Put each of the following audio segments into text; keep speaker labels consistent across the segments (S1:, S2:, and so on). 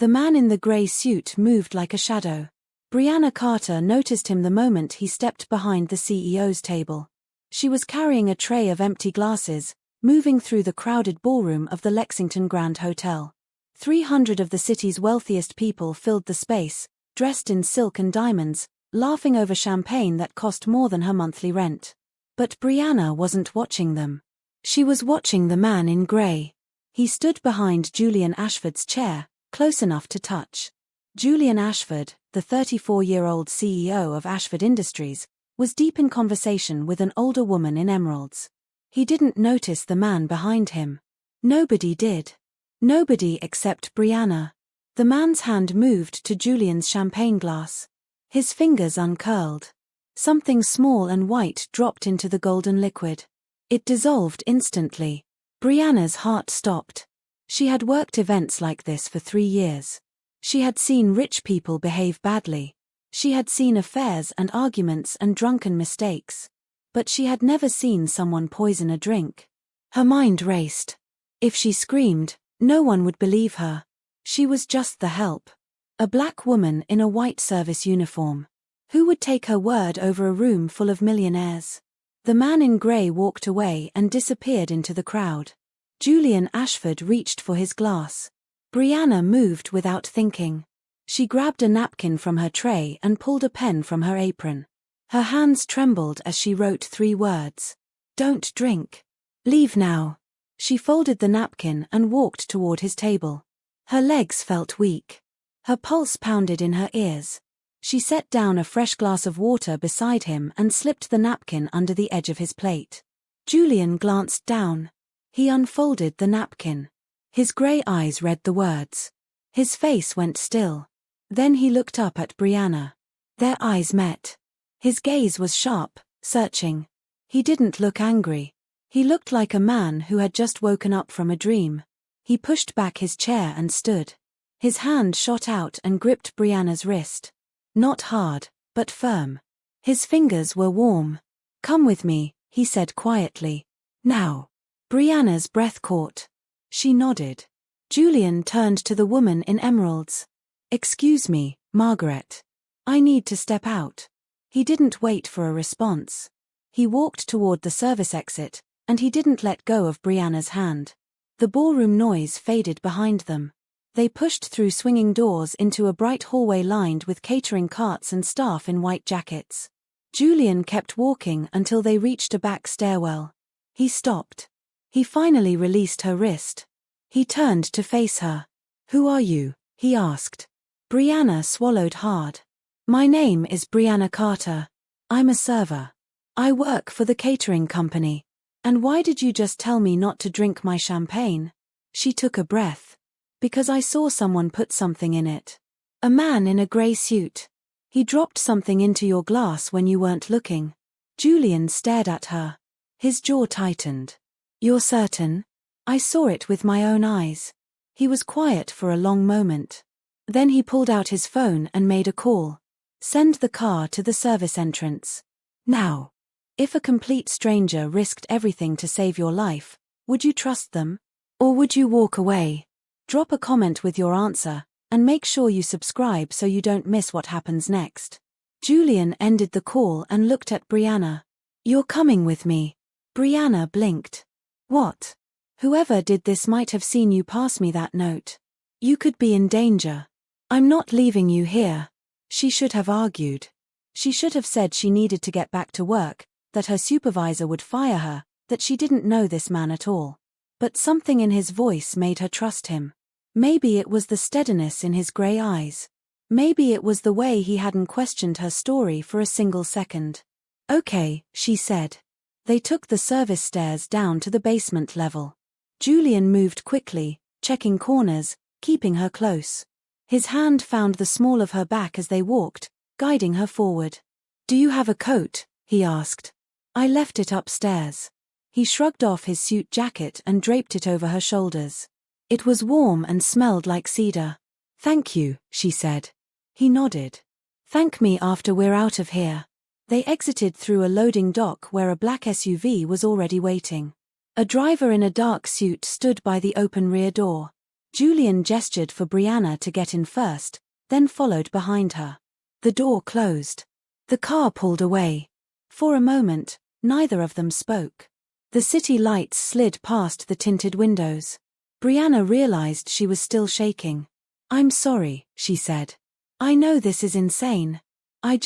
S1: The man in the grey suit moved like a shadow. Brianna Carter noticed him the moment he stepped behind the CEO's table. She was carrying a tray of empty glasses, moving through the crowded ballroom of the Lexington Grand Hotel. 300 of the city's wealthiest people filled the space, dressed in silk and diamonds, laughing over champagne that cost more than her monthly rent. But Brianna wasn't watching them. She was watching the man in grey. He stood behind Julian Ashford's chair, close enough to touch. Julian Ashford, the 34-year-old CEO of Ashford Industries, was deep in conversation with an older woman in emeralds. He didn't notice the man behind him. Nobody did. Nobody except Brianna. The man's hand moved to Julian's champagne glass. His fingers uncurled. Something small and white dropped into the golden liquid. It dissolved instantly. Brianna's heart stopped. She had worked events like this for 3 years. She had seen rich people behave badly. She had seen affairs and arguments and drunken mistakes. But she had never seen someone poison a drink. Her mind raced. If she screamed, no one would believe her. She was just the help. A black woman in a white service uniform. Who would take her word over a room full of millionaires? The man in grey walked away and disappeared into the crowd. Julian Ashford reached for his glass. Brianna moved without thinking. She grabbed a napkin from her tray and pulled a pen from her apron. Her hands trembled as she wrote 3 words. Don't drink. Leave now. She folded the napkin and walked toward his table. Her legs felt weak. Her pulse pounded in her ears. She set down a fresh glass of water beside him and slipped the napkin under the edge of his plate. Julian glanced down. He unfolded the napkin. His grey eyes read the words. His face went still. Then he looked up at Brianna. Their eyes met. His gaze was sharp, searching. He didn't look angry. He looked like a man who had just woken up from a dream. He pushed back his chair and stood. His hand shot out and gripped Brianna's wrist. Not hard, but firm. His fingers were warm. Come with me, he said quietly. Now. Brianna's breath caught. She nodded. Julian turned to the woman in emeralds. Excuse me, Margaret. I need to step out. He didn't wait for a response. He walked toward the service exit, and he didn't let go of Brianna's hand. The ballroom noise faded behind them. They pushed through swinging doors into a bright hallway lined with catering carts and staff in white jackets. Julian kept walking until they reached a back stairwell. He stopped. He finally released her wrist. He turned to face her. Who are you? He asked. Brianna swallowed hard. My name is Brianna Carter. I'm a server. I work for the catering company. And why did you just tell me not to drink my champagne? She took a breath. Because I saw someone put something in it. A man in a grey suit. He dropped something into your glass when you weren't looking. Julian stared at her. His jaw tightened. You're certain? I saw it with my own eyes. He was quiet for a long moment. Then he pulled out his phone and made a call. Send the car to the service entrance. Now. If a complete stranger risked everything to save your life, would you trust them? Or would you walk away? Drop a comment with your answer, and make sure you subscribe so you don't miss what happens next. Julian ended the call and looked at Brianna. You're coming with me. Brianna blinked. What? Whoever did this might have seen you pass me that note. You could be in danger. I'm not leaving you here. She should have argued. She should have said she needed to get back to work, that her supervisor would fire her, that she didn't know this man at all. But something in his voice made her trust him. Maybe it was the steadiness in his grey eyes. Maybe it was the way he hadn't questioned her story for a single second. Okay, she said. They took the service stairs down to the basement level. Julian moved quickly, checking corners, keeping her close. His hand found the small of her back as they walked, guiding her forward. Do you have a coat? He asked. I left it upstairs. He shrugged off his suit jacket and draped it over her shoulders. It was warm and smelled like cedar. Thank you, she said. He nodded. Thank me after we're out of here. They exited through a loading dock where a black SUV was already waiting. A driver in a dark suit stood by the open rear door. Julian gestured for Brianna to get in first, then followed behind her. The door closed. The car pulled away. For a moment, neither of them spoke. The city lights slid past the tinted windows. Brianna realized she was still shaking. "I'm sorry," she said. "I know this is insane. I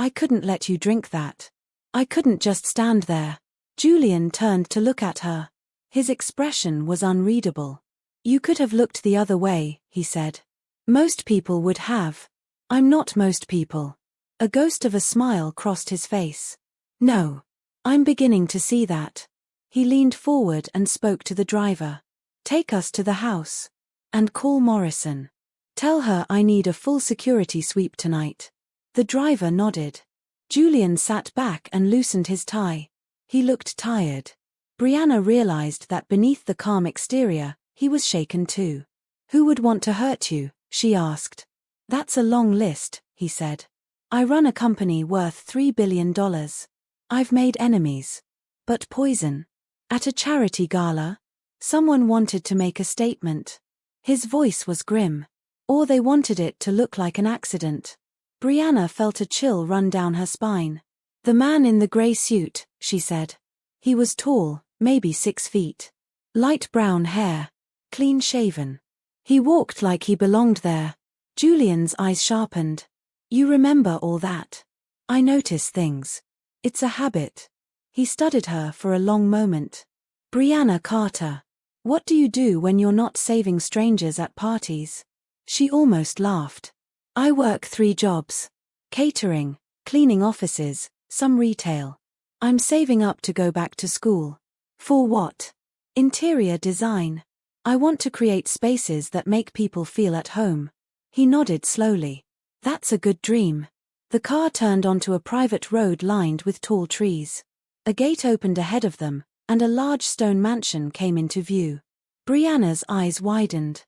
S1: couldn't let you drink that. I couldn't just stand there." Julian turned to look at her. His expression was unreadable. "You could have looked the other way," he said. "Most people would have. I'm not most people." A ghost of a smile crossed his face. "No. I'm beginning to see that." He leaned forward and spoke to the driver. "Take us to the house. And call Morrison. Tell her I need a full security sweep tonight." The driver nodded. Julian sat back and loosened his tie. He looked tired. Brianna realized that beneath the calm exterior, he was shaken too. "Who would want to hurt you?" she asked. "That's a long list," he said. "I run a company worth $3 billion. I've made enemies. But poison. At a charity gala? Someone wanted to make a statement." His voice was grim. "Or they wanted it to look like an accident." Brianna felt a chill run down her spine. "The man in the gray suit," she said. He was tall, maybe 6 feet. Light brown hair. Clean shaven. He walked like he belonged there. Julian's eyes sharpened. "You remember all that?" "I notice things. It's a habit." He studied her for a long moment. "Brianna Carter. What do you do when you're not saving strangers at parties?" She almost laughed. "I work 3 jobs. Catering, cleaning offices, some retail. I'm saving up to go back to school." "For what?" "Interior design. I want to create spaces that make people feel at home." He nodded slowly. "That's a good dream." The car turned onto a private road lined with tall trees. A gate opened ahead of them, and a large stone mansion came into view. Brianna's eyes widened.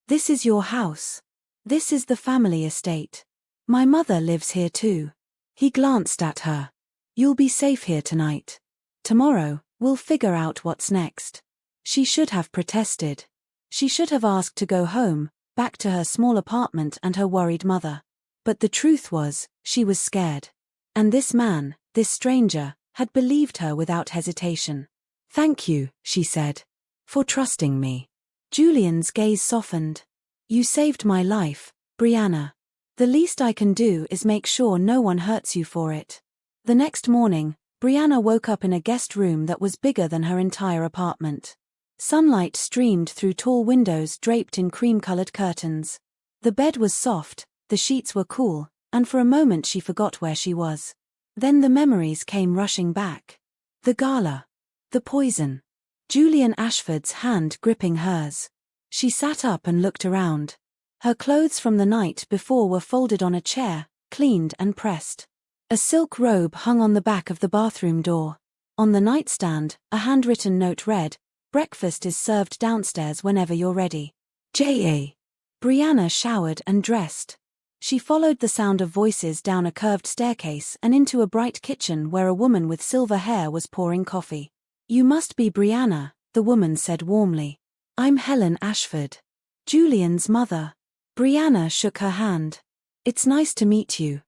S1: "This is your house. This is the family estate. My mother lives here too." He glanced at her. "You'll be safe here tonight. Tomorrow, we'll figure out what's next." She should have protested. She should have asked to go home, back to her small apartment and her worried mother. But the truth was, she was scared. And this man, this stranger, had believed her without hesitation. "Thank you," she said, "for trusting me." Julian's gaze softened. "You saved my life, Brianna. The least I can do is make sure no one hurts you for it." The next morning, Brianna woke up in a guest room that was bigger than her entire apartment. Sunlight streamed through tall windows draped in cream-colored curtains. The bed was soft, the sheets were cool, and for a moment she forgot where she was. Then the memories came rushing back. The gala. The poison. Julian Ashford's hand gripping hers. She sat up and looked around. Her clothes from the night before were folded on a chair, cleaned and pressed. A silk robe hung on the back of the bathroom door. On the nightstand, a handwritten note read, "Breakfast is served downstairs whenever you're ready. J.A." Brianna showered and dressed. She followed the sound of voices down a curved staircase and into a bright kitchen where a woman with silver hair was pouring coffee. "You must be Brianna," the woman said warmly. "I'm Helen Ashford. Julian's mother." Brianna shook her hand. "It's nice to meet you,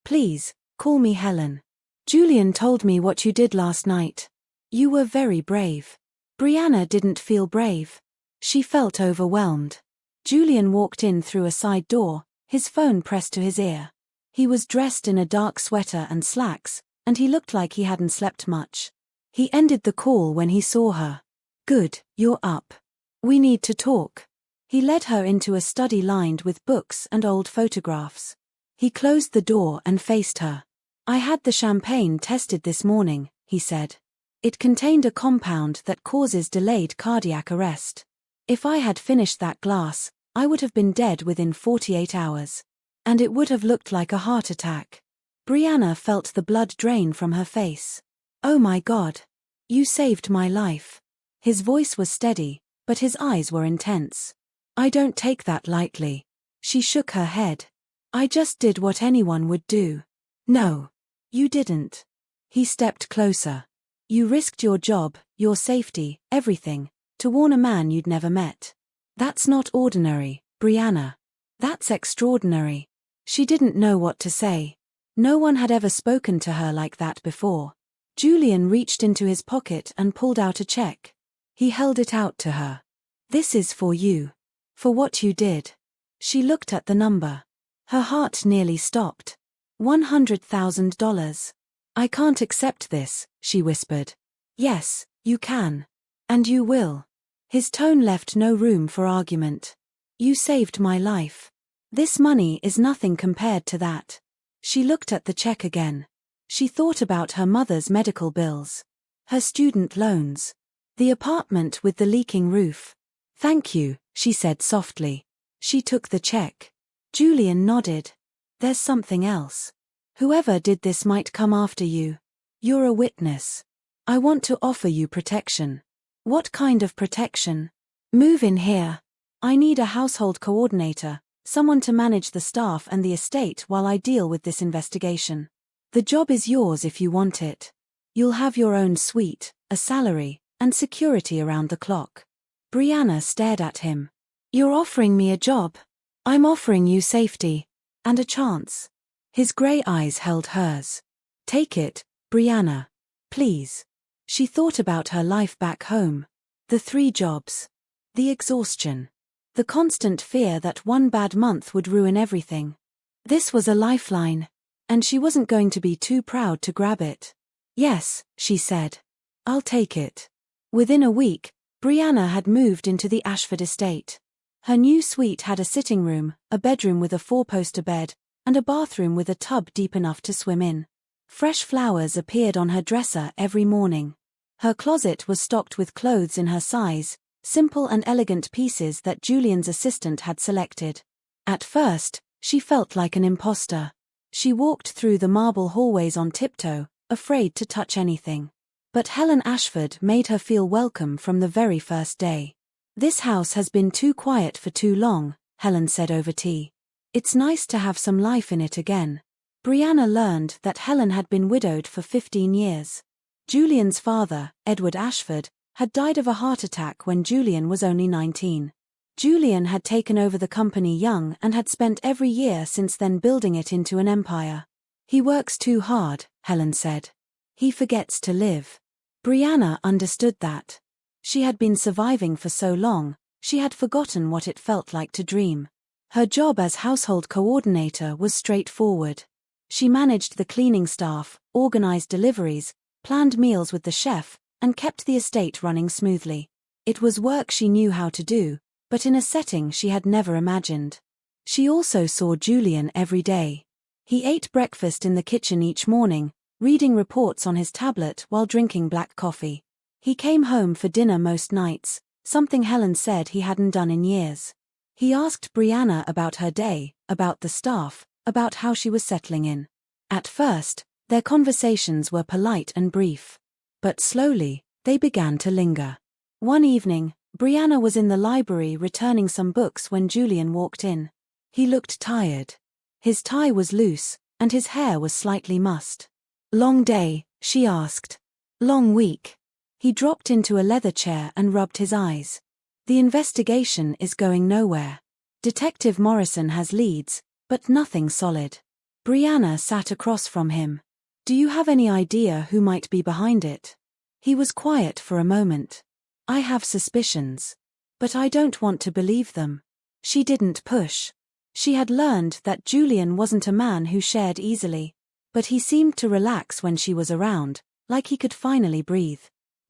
S1: Please, call me Helen. Julian told me what you did last night. You were very brave." Brianna didn't feel brave. She felt overwhelmed. Julian walked in through a side door, his phone pressed to his ear. He was dressed in a dark sweater and slacks, and he looked like he hadn't slept much. He ended the call when he saw her. "Good, you're up. We need to talk." He led her into a study lined with books and old photographs. He closed the door and faced her. "I had the champagne tested this morning," he said. "It contained a compound that causes delayed cardiac arrest. If I had finished that glass, I would have been dead within 48 hours. And it would have looked like a heart attack." Brianna felt the blood drain from her face. "Oh my God. You saved my life." His voice was steady, but his eyes were intense. "I don't take that lightly." She shook her head. "I just did what anyone would do." "No. You didn't." He stepped closer. "You risked your job, your safety, everything, to warn a man you'd never met. That's not ordinary, Brianna. That's extraordinary. She didn't know what to say. No one had ever spoken to her like that before. Julian reached into his pocket and pulled out a check. He held it out to her. This is for you. For what you did. She looked at the number. Her heart nearly stopped. $100,000. I can't accept this, she whispered. Yes, you can. And you will. His tone left no room for argument. You saved my life. This money is nothing compared to that. She looked at the check again. She thought about her mother's medical bills. Her student loans. The apartment with the leaking roof. Thank you, she said softly. She took the check. Julian nodded. There's something else. Whoever did this might come after you. You're a witness. I want to offer you protection. What kind of protection? Move in here. I need a household coordinator, someone to manage the staff and the estate while I deal with this investigation. The job is yours if you want it. You'll have your own suite, a salary, and security around the clock. Brianna stared at him. You're offering me a job. I'm offering you safety. And a chance. His grey eyes held hers. Take it, Brianna. Please. She thought about her life back home. The 3 jobs. The exhaustion. The constant fear that one bad month would ruin everything. This was a lifeline. And she wasn't going to be too proud to grab it. Yes, she said. I'll take it. Within a week, Brianna had moved into the Ashford estate. Her new suite had a sitting room, a bedroom with a 4-poster bed, and a bathroom with a tub deep enough to swim in. Fresh flowers appeared on her dresser every morning. Her closet was stocked with clothes in her size, simple and elegant pieces that Julian's assistant had selected. At first, she felt like an imposter. She walked through the marble hallways on tiptoe, afraid to touch anything. But Helen Ashford made her feel welcome from the very first day. This house has been too quiet for too long, Helen said over tea. It's nice to have some life in it again. Brianna learned that Helen had been widowed for 15 years. Julian's father, Edward Ashford, had died of a heart attack when Julian was only 19. Julian had taken over the company young and had spent every year since then building it into an empire. He works too hard, Helen said. He forgets to live. Brianna understood that. She had been surviving for so long, she had forgotten what it felt like to dream. Her job as household coordinator was straightforward. She managed the cleaning staff, organized deliveries, planned meals with the chef, and kept the estate running smoothly. It was work she knew how to do, but in a setting she had never imagined. She also saw Julian every day. He ate breakfast in the kitchen each morning, reading reports on his tablet while drinking black coffee. He came home for dinner most nights, something Helen said he hadn't done in years. He asked Brianna about her day, about the staff, about how she was settling in. At first, their conversations were polite and brief. But slowly, they began to linger. One evening, Brianna was in the library returning some books when Julian walked in. He looked tired. His tie was loose, and his hair was slightly mussed. Long day, she asked. Long week. He dropped into a leather chair and rubbed his eyes. The investigation is going nowhere. Detective Morrison has leads, but nothing solid. Brianna sat across from him. Do you have any idea who might be behind it? He was quiet for a moment. I have suspicions. But I don't want to believe them. She didn't push. She had learned that Julian wasn't a man who shared easily. But he seemed to relax when she was around, like he could finally breathe.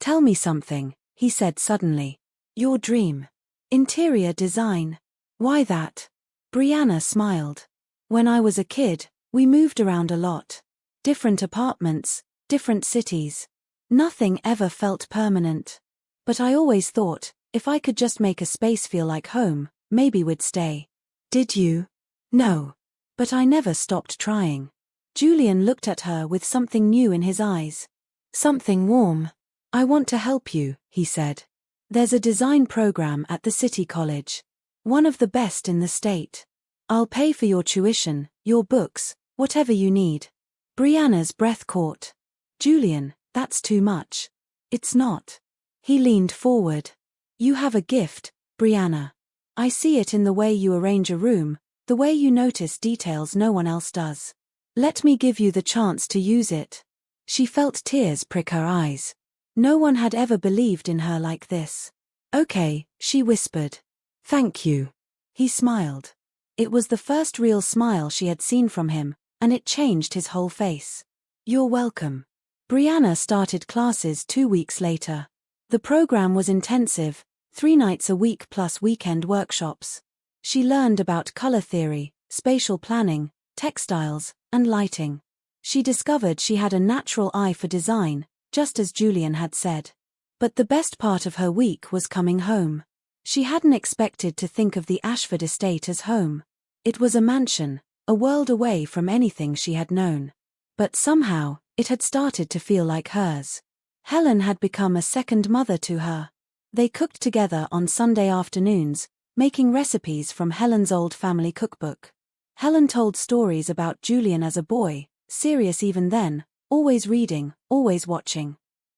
S1: Tell me something, he said suddenly. Your dream. Interior design. Why that? Brianna smiled. When I was a kid, we moved around a lot. Different apartments, different cities. Nothing ever felt permanent. But I always thought, if I could just make a space feel like home, maybe we'd stay. Did you? No. But I never stopped trying. Julian looked at her with something new in his eyes. Something warm. I want to help you, he said. There's a design program at the City College. One of the best in the state. I'll pay for your tuition, your books, whatever you need. Brianna's breath caught. Julian, that's too much. It's not. He leaned forward. You have a gift, Brianna. I see it in the way you arrange a room, the way you notice details no one else does. Let me give you the chance to use it. She felt tears prick her eyes. No one had ever believed in her like this. Okay, she whispered. Thank you. He smiled. It was the first real smile she had seen from him, and it changed his whole face. You're welcome. Brianna started classes 2 weeks later. The program was intensive, 3 nights a week plus weekend workshops. She learned about color theory, spatial planning, textiles, and lighting. She discovered she had a natural eye for design, just as Julian had said. But the best part of her week was coming home. She hadn't expected to think of the Ashford estate as home. It was a mansion, a world away from anything she had known. But somehow, it had started to feel like hers. Helen had become a second mother to her. They cooked together on Sunday afternoons, making recipes from Helen's old family cookbook. Helen told stories about Julian as a boy, serious even then, always reading, always watching.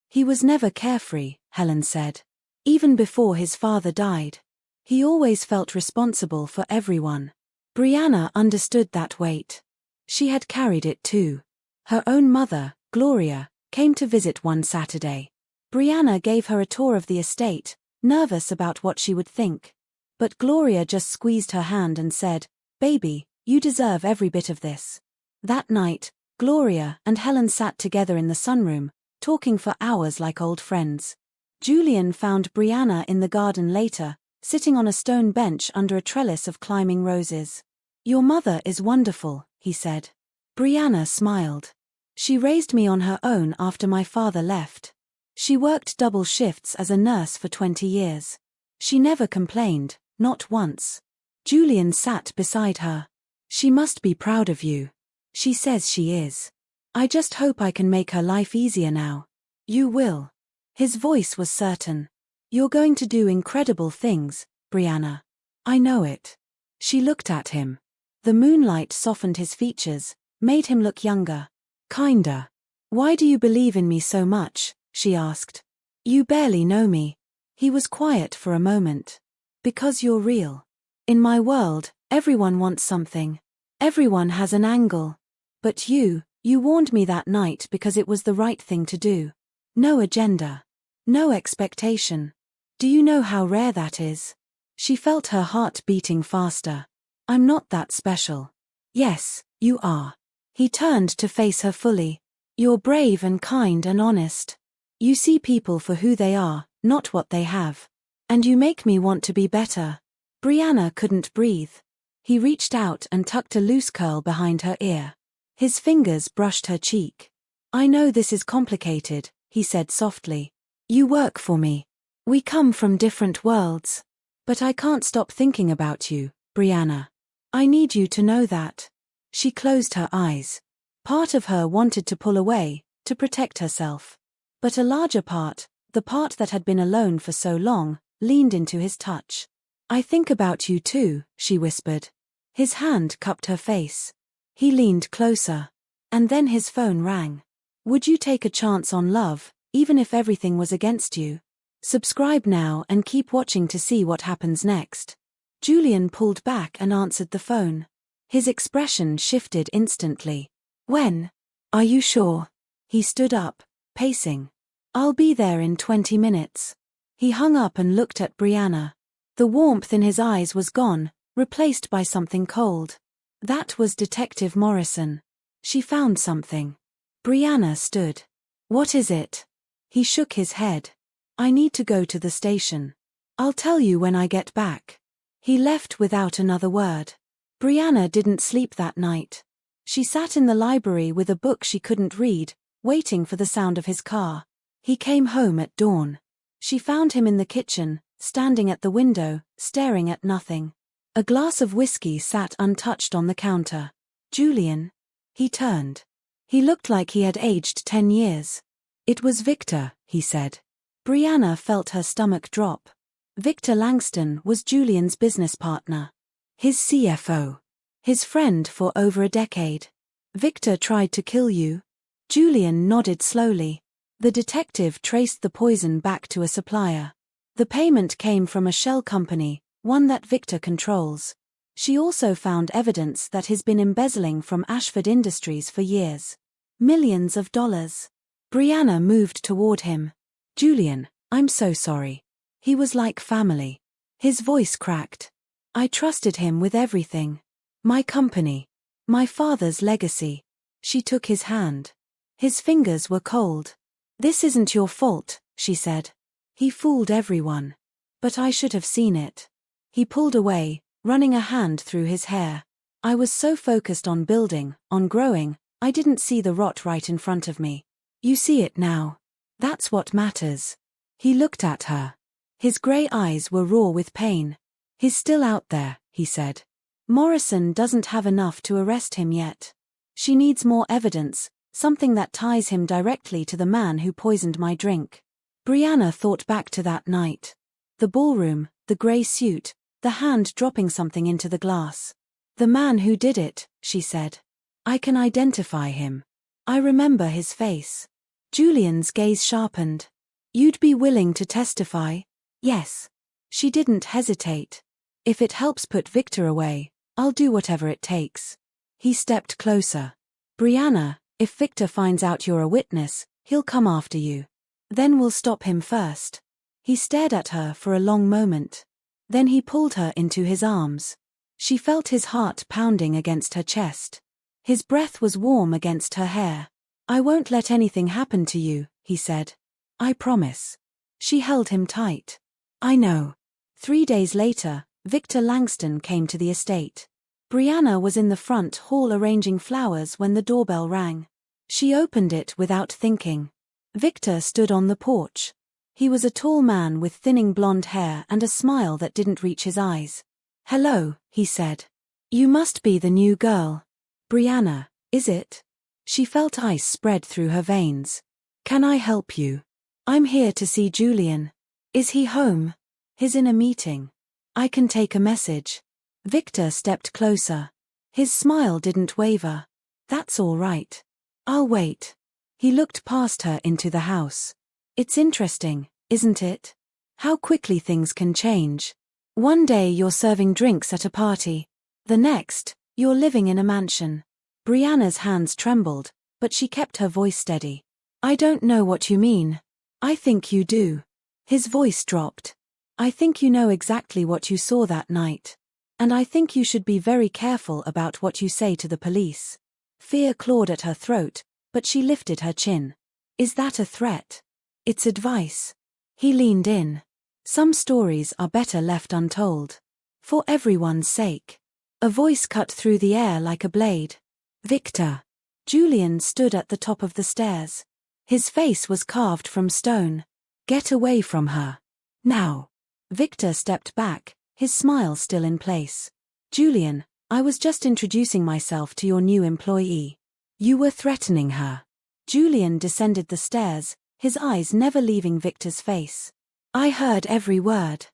S1: He was never carefree, Helen said. Even before his father died. He always felt responsible for everyone. Brianna understood that weight. She had carried it too. Her own mother, Gloria, came to visit one Saturday. Brianna gave her a tour of the estate, nervous about what she would think. But Gloria just squeezed her hand and said, "Baby, you deserve every bit of this." That night, Gloria and Helen sat together in the sunroom, talking for hours like old friends. Julian found Brianna in the garden later, sitting on a stone bench under a trellis of climbing roses. "Your mother is wonderful," he said. Brianna smiled. "She raised me on her own after my father left. She worked double shifts as a nurse for 20 years. She never complained, not once." Julian sat beside her. "She must be proud of you." "She says she is. I just hope I can make her life easier now." "You will." His voice was certain. "You're going to do incredible things, Brianna. I know it." She looked at him. The moonlight softened his features, made him look younger. "Kinda. Why do you believe in me so much?" she asked. "You barely know me." He was quiet for a moment. "Because you're real. In my world, everyone wants something. Everyone has an angle. But you warned me that night because it was the right thing to do. No agenda. No expectation. Do you know how rare that is?" She felt her heart beating faster. "I'm not that special." "Yes, you are." He turned to face her fully. "You're brave and kind and honest. You see people for who they are, not what they have. And you make me want to be better." Brianna couldn't breathe. He reached out and tucked a loose curl behind her ear. His fingers brushed her cheek. "I know this is complicated," he said softly. "You work for me. We come from different worlds. But I can't stop thinking about you, Brianna. I need you to know that." She closed her eyes. Part of her wanted to pull away, to protect herself. But a larger part, the part that had been alone for so long, leaned into his touch. "I think about you too," she whispered. His hand cupped her face. He leaned closer. And then his phone rang. "Would you take a chance on love, even if everything was against you? Subscribe now and keep watching to see what happens next." Julian pulled back and answered the phone. His expression shifted instantly. "When? Are you sure?" He stood up, pacing. "I'll be there in 20 minutes." He hung up and looked at Brianna. The warmth in his eyes was gone, replaced by something cold. That was Detective Morrison. She found something. Brianna stood. "What is it?" He shook his head. "I need to go to the station. I'll tell you when I get back." He left without another word. Brianna didn't sleep that night. She sat in the library with a book she couldn't read, waiting for the sound of his car. He came home at dawn. She found him in the kitchen, standing at the window, staring at nothing. A glass of whiskey sat untouched on the counter. "Julian?" He turned. He looked like he had aged 10 years. "It was Victor," he said. Brianna felt her stomach drop. Victor Langston was Julian's business partner. His CFO. His friend for over a decade. "Victor tried to kill you?" Julian nodded slowly. The detective traced the poison back to a supplier. The payment came from a shell company, one that Victor controls. She also found evidence that he's been embezzling from Ashford Industries for years. Millions of dollars. Brianna moved toward him. Julian, I'm so sorry. He was like family. His voice cracked. I trusted him with everything. My company. My father's legacy. She took his hand. His fingers were cold. This isn't your fault, she said. He fooled everyone. But I should have seen it. He pulled away, running a hand through his hair. I was so focused on building, on growing, I didn't see the rot right in front of me. You see it now. That's what matters. He looked at her. His grey eyes were raw with pain. He's still out there, he said. Morrison doesn't have enough to arrest him yet. She needs more evidence, something that ties him directly to the man who poisoned my drink. Brianna thought back to that night. The ballroom, the grey suit, the hand dropping something into the glass. The man who did it, she said. I can identify him. I remember his face. Julian's gaze sharpened. You'd be willing to testify? Yes. She didn't hesitate. If it helps put Victor away, I'll do whatever it takes. He stepped closer. Brianna, if Victor finds out you're a witness, he'll come after you. Then we'll stop him first. He stared at her for a long moment. Then he pulled her into his arms. She felt his heart pounding against her chest. His breath was warm against her hair. I won't let anything happen to you, he said. I promise. She held him tight. I know. 3 days later, Victor Langston came to the estate. Brianna was in the front hall arranging flowers when the doorbell rang. She opened it without thinking. Victor stood on the porch. He was a tall man with thinning blonde hair and a smile that didn't reach his eyes. Hello, he said. You must be the new girl. Brianna, is it? She felt ice spread through her veins. Can I help you? I'm here to see Julian. Is he home? He's in a meeting. I can take a message. Victor stepped closer. His smile didn't waver. That's all right. I'll wait. He looked past her into the house. It's interesting, isn't it? How quickly things can change. One day you're serving drinks at a party. The next, you're living in a mansion. Brianna's hands trembled, but she kept her voice steady. I don't know what you mean. I think you do. His voice dropped. I think you know exactly what you saw that night. And I think you should be very careful about what you say to the police. Fear clawed at her throat, but she lifted her chin. Is that a threat? It's advice. He leaned in. Some stories are better left untold. For everyone's sake. A voice cut through the air like a blade. Victor. Julian stood at the top of the stairs. His face was carved from stone. Get away from her. Now. Victor stepped back, his smile still in place. Julian, I was just introducing myself to your new employee. You were threatening her. Julian descended the stairs, his eyes never leaving Victor's face. I heard every word.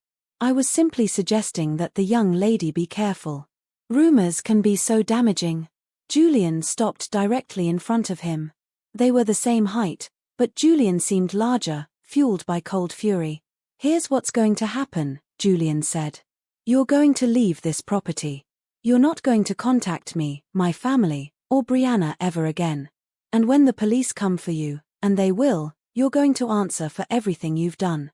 S1: I was simply suggesting that the young lady be careful. Rumors can be so damaging. Julian stopped directly in front of him. They were the same height, but Julian seemed larger, fueled by cold fury. Here's what's going to happen, Julian said. You're going to leave this property. You're not going to contact me, my family, or Brianna ever again. And when the police come for you, and they will, you're going to answer for everything you've done.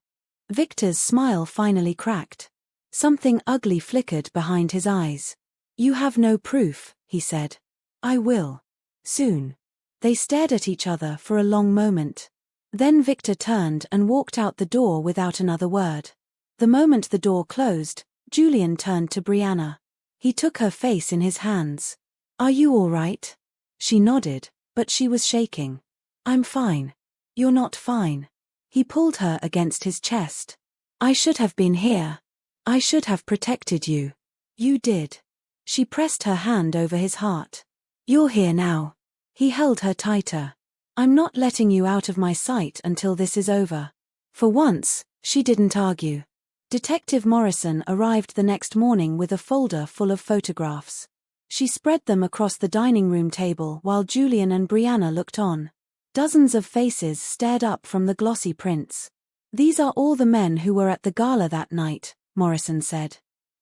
S1: Victor's smile finally cracked. Something ugly flickered behind his eyes. You have no proof, he said. I will. Soon. They stared at each other for a long moment. Then Victor turned and walked out the door without another word. The moment the door closed, Julian turned to Brianna. He took her face in his hands. Are you all right? She nodded, but she was shaking. I'm fine. You're not fine. He pulled her against his chest. I should have been here. I should have protected you. You did. She pressed her hand over his heart. You're here now. He held her tighter. I'm not letting you out of my sight until this is over. For once, she didn't argue. Detective Morrison arrived the next morning with a folder full of photographs. She spread them across the dining room table while Julian and Brianna looked on. Dozens of faces stared up from the glossy prints. These are all the men who were at the gala that night, Morrison said.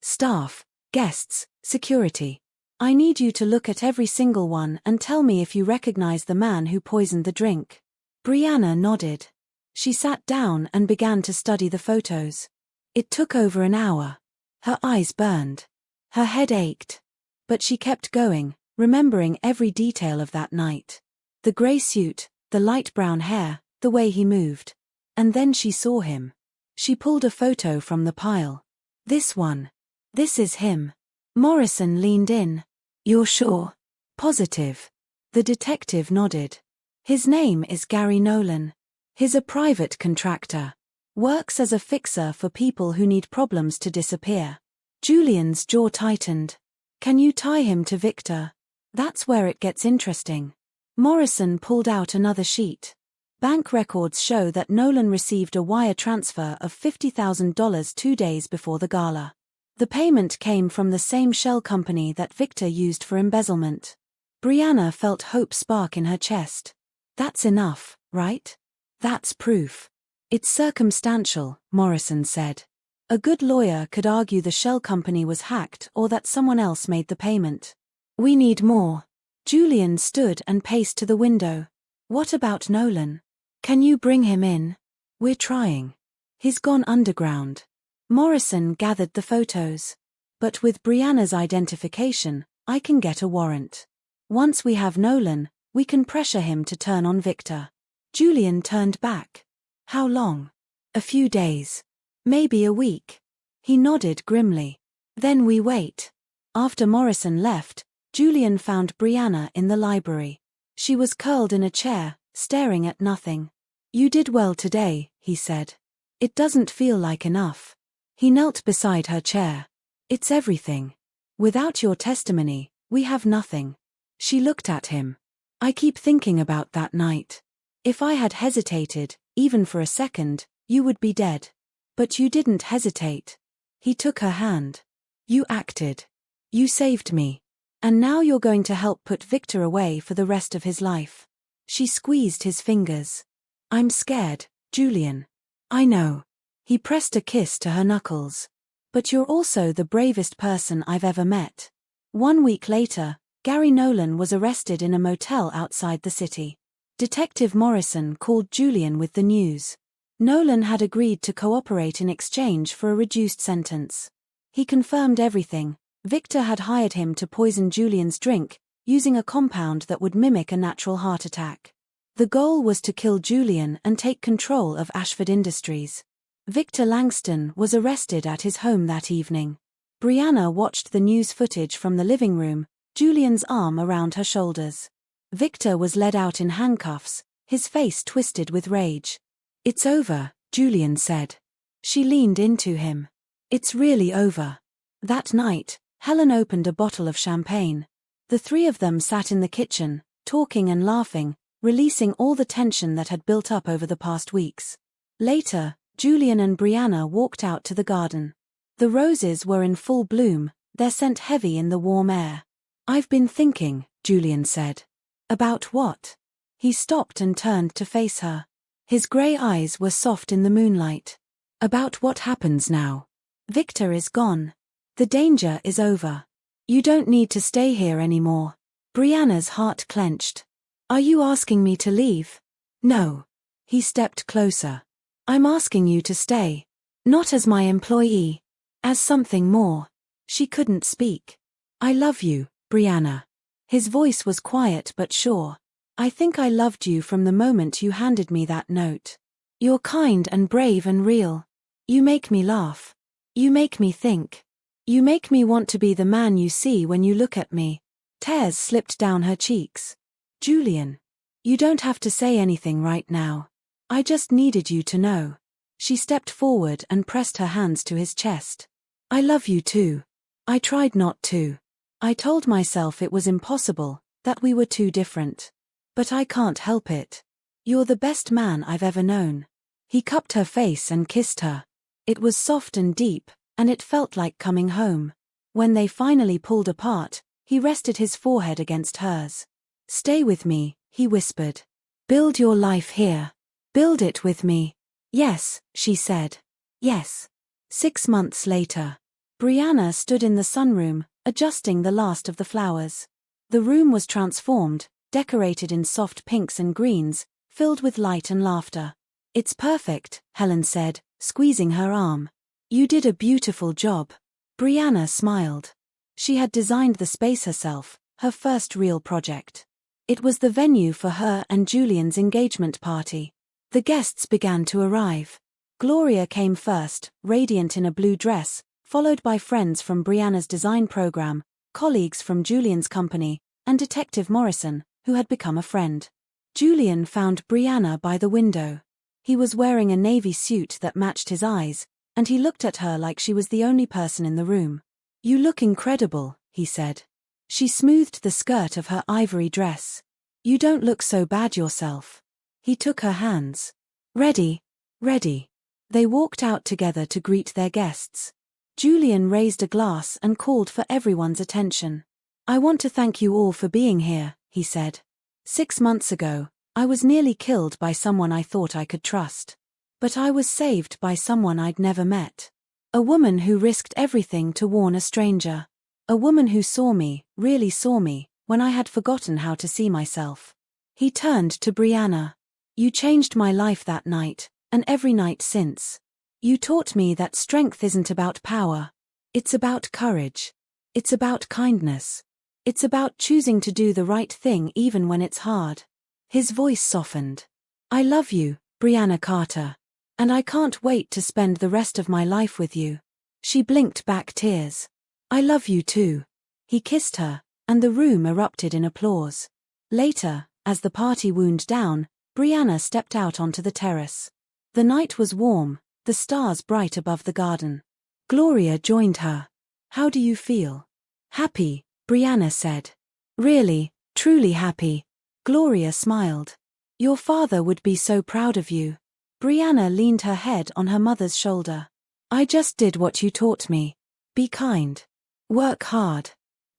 S1: Staff, guests, security. I need you to look at every single one and tell me if you recognize the man who poisoned the drink. Brianna nodded. She sat down and began to study the photos. It took over an hour. Her eyes burned. Her head ached. But she kept going, remembering every detail of that night. The gray suit, the light brown hair, the way he moved. And then she saw him. She pulled a photo from the pile. This one. This is him. Morrison leaned in. You're sure? Positive. The detective nodded. His name is Gary Nolan. He's a private contractor. Works as a fixer for people who need problems to disappear. Julian's jaw tightened. Can you tie him to Victor? That's where it gets interesting. Morrison pulled out another sheet. Bank records show that Nolan received a wire transfer of $50,000 2 days before the gala. The payment came from the same shell company that Victor used for embezzlement. Brianna felt hope spark in her chest. That's enough, right? That's proof. It's circumstantial, Morrison said. A good lawyer could argue the shell company was hacked or that someone else made the payment. We need more. Julian stood and paced to the window. What about Nolan? Can you bring him in? We're trying. He's gone underground. Morrison gathered the photos. But with Brianna's identification, I can get a warrant. Once we have Nolan, we can pressure him to turn on Victor. Julian turned back. How long? A few days. Maybe a week. He nodded grimly. Then we wait. After Morrison left, Julian found Brianna in the library. She was curled in a chair, staring at nothing. You did well today, he said. It doesn't feel like enough. He knelt beside her chair. It's everything. Without your testimony, we have nothing. She looked at him. I keep thinking about that night. If I had hesitated, even for a second, you would be dead. But you didn't hesitate. He took her hand. You acted. You saved me. And now you're going to help put Victor away for the rest of his life. She squeezed his fingers. I'm scared, Julian. I know. He pressed a kiss to her knuckles. But you're also the bravest person I've ever met. 1 week later, Gary Nolan was arrested in a motel outside the city. Detective Morrison called Julian with the news. Nolan had agreed to cooperate in exchange for a reduced sentence. He confirmed everything. Victor had hired him to poison Julian's drink, using a compound that would mimic a natural heart attack. The goal was to kill Julian and take control of Ashford Industries. Victor Langston was arrested at his home that evening. Brianna watched the news footage from the living room, Julian's arm around her shoulders. Victor was led out in handcuffs, his face twisted with rage. It's over, Julian said. She leaned into him. It's really over. That night, Helen opened a bottle of champagne. The three of them sat in the kitchen, talking and laughing, releasing all the tension that had built up over the past weeks. Later, Julian and Brianna walked out to the garden. The roses were in full bloom, their scent heavy in the warm air. I've been thinking, Julian said. About what? He stopped and turned to face her. His grey eyes were soft in the moonlight. About what happens now. Victor is gone. The danger is over. You don't need to stay here anymore. Brianna's heart clenched. Are you asking me to leave? No. He stepped closer. I'm asking you to stay. Not as my employee. As something more. She couldn't speak. I love you, Brianna. His voice was quiet but sure. I think I loved you from the moment you handed me that note. You're kind and brave and real. You make me laugh. You make me think. You make me want to be the man you see when you look at me. Tears slipped down her cheeks. Julian. You don't have to say anything right now. I just needed you to know. She stepped forward and pressed her hands to his chest. I love you too. I tried not to. I told myself it was impossible, that we were too different. But I can't help it. You're the best man I've ever known. He cupped her face and kissed her. It was soft and deep, and it felt like coming home. When they finally pulled apart, he rested his forehead against hers. Stay with me, he whispered. Build your life here. Build it with me. Yes, she said. Yes. 6 months later. Brianna stood in the sunroom, adjusting the last of the flowers. The room was transformed, decorated in soft pinks and greens, filled with light and laughter. "It's perfect," Helen said, squeezing her arm. "You did a beautiful job." Brianna smiled. She had designed the space herself, her first real project. It was the venue for her and Julian's engagement party. The guests began to arrive. Gloria came first, radiant in a blue dress, followed by friends from Brianna's design program, colleagues from Julian's company, and Detective Morrison, who had become a friend. Julian found Brianna by the window. He was wearing a navy suit that matched his eyes, and he looked at her like she was the only person in the room. "You look incredible," he said. She smoothed the skirt of her ivory dress. "You don't look so bad yourself." He took her hands. "Ready, ready." They walked out together to greet their guests. Julian raised a glass and called for everyone's attention. "I want to thank you all for being here," he said. 6 months ago, I was nearly killed by someone I thought I could trust. But I was saved by someone I'd never met. A woman who risked everything to warn a stranger. A woman who saw me, really saw me, when I had forgotten how to see myself." He turned to Brianna. "You changed my life that night, and every night since. You taught me that strength isn't about power. It's about courage. It's about kindness. It's about choosing to do the right thing even when it's hard." His voice softened. "I love you, Brianna Carter. And I can't wait to spend the rest of my life with you." She blinked back tears. "I love you too." He kissed her, and the room erupted in applause. Later, as the party wound down, Brianna stepped out onto the terrace. The night was warm, the stars bright above the garden. Gloria joined her. "How do you feel?" "Happy," Brianna said. "Really, truly happy." Gloria smiled. "Your father would be so proud of you." Brianna leaned her head on her mother's shoulder. "I just did what you taught me. Be kind. Work hard.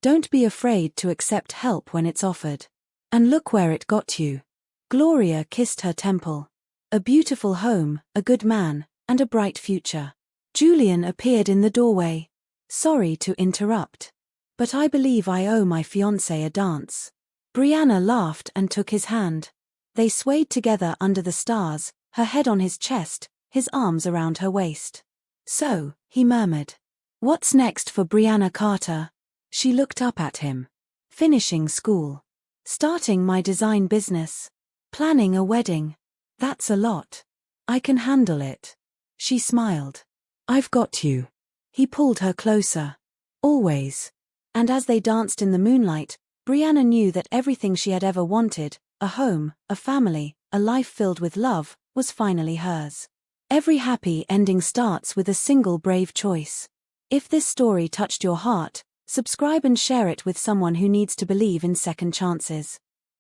S1: Don't be afraid to accept help when it's offered. And look where it got you." Gloria kissed her temple. "A beautiful home, a good man, and a bright future." Julian appeared in the doorway. "Sorry to interrupt. But I believe I owe my fiancé a dance." Brianna laughed and took his hand. They swayed together under the stars, her head on his chest, his arms around her waist. "So," he murmured. "What's next for Brianna Carter?" She looked up at him. "Finishing school. Starting my design business. Planning a wedding. That's a lot. I can handle it." She smiled. "I've got you." He pulled her closer. "Always." And as they danced in the moonlight, Brianna knew that everything she had ever wanted, a home, a family, a life filled with love, was finally hers. Every happy ending starts with a single brave choice. If this story touched your heart, subscribe and share it with someone who needs to believe in second chances.